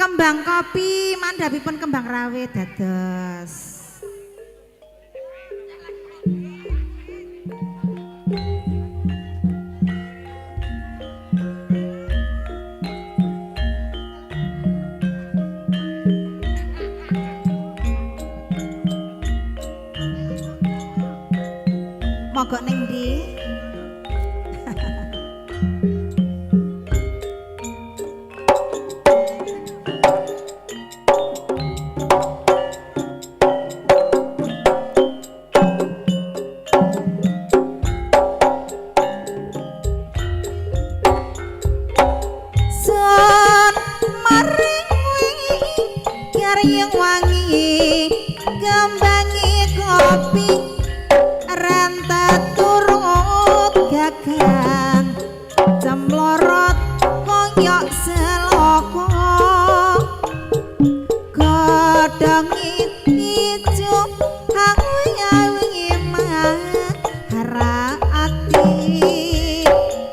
kembang kopi mandhapipun kembang rawit dados. Mogok ning ndi? Sun maring yang wangi gembangi kopi rentet turut gagang cemlorot koyok seloko godhongi ijo awi-awi mahara ati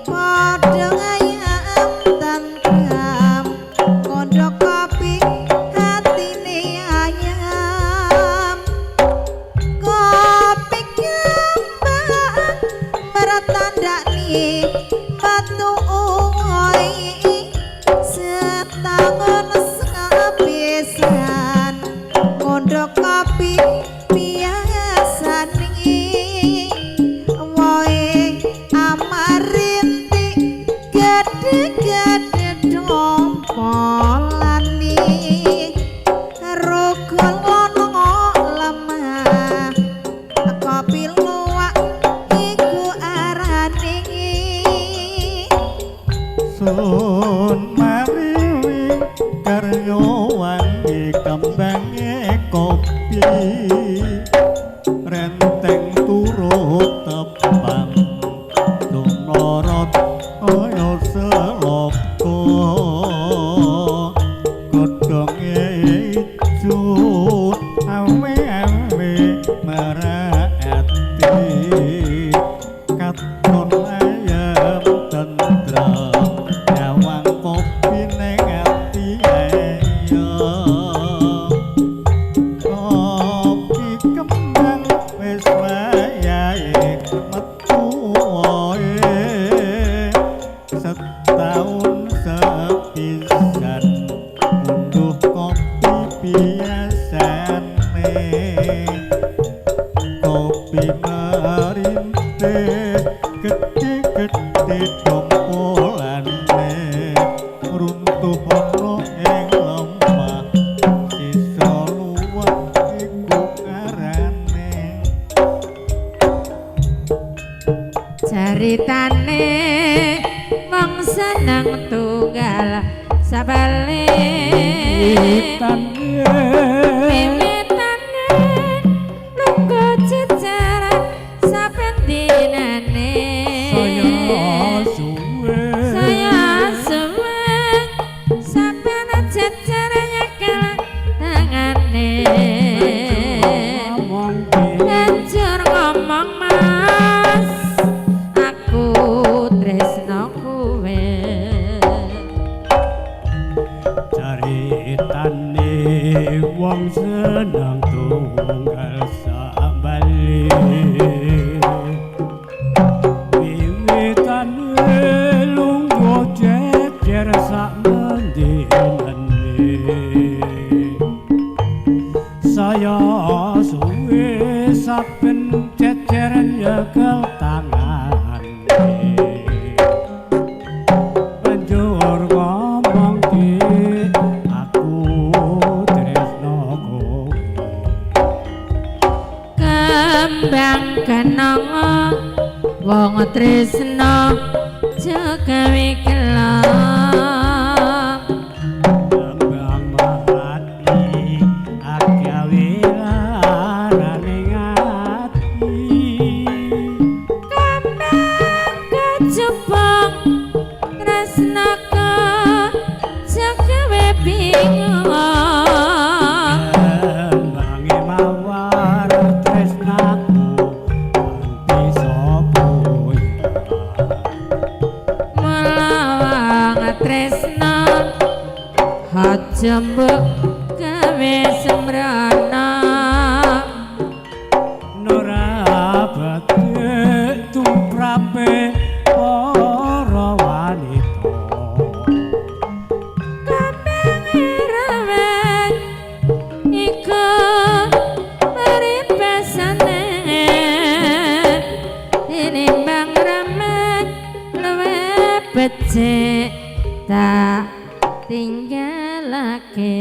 padha ayam tentrem kondo kopi hatine ayam kopi kembang meratandani batu oi setahun sepisan kondo kopi biasa nih woe amarinti gede-gede dompolani rukun ngono lemah kopi luwak iku arane sun mariwi karyawan kembange kopi renteng turut tepang dumorot kaya seloko godhonge ijo awe-awe merati katon ayam tentrem nyawang kopi ning ati kopi kembang wis wayahe metu wae setahun sepisan unduh kopi biasane kopi merintih gede-gede dompolane runtuh ana ing lemah sisa luwak iku arane Caritane wong seneng tunggal sabale Wiwitane lungguh jejaran saben dinane saya suwe saben jejaran nyekel tangane hancur ngomong mas aku tresno kowe caritane wong seneng tunggal sabale wiwitane lungguh jejer sak mendinane saya suwe saben jejer nyekel tangane banjur ngomong ki aku tresno kowe kembang kenanga wong tresno jagawe kelong kembang mati agawe larane ati kembang kejebong tresnaka jagawe bingung kembange mawar tresnaku anti sapa jembuk gawe sembrana Nora badhe tumrape para wanita Rawen iku peripesane tinimbang remen luwe becik tak tinggalake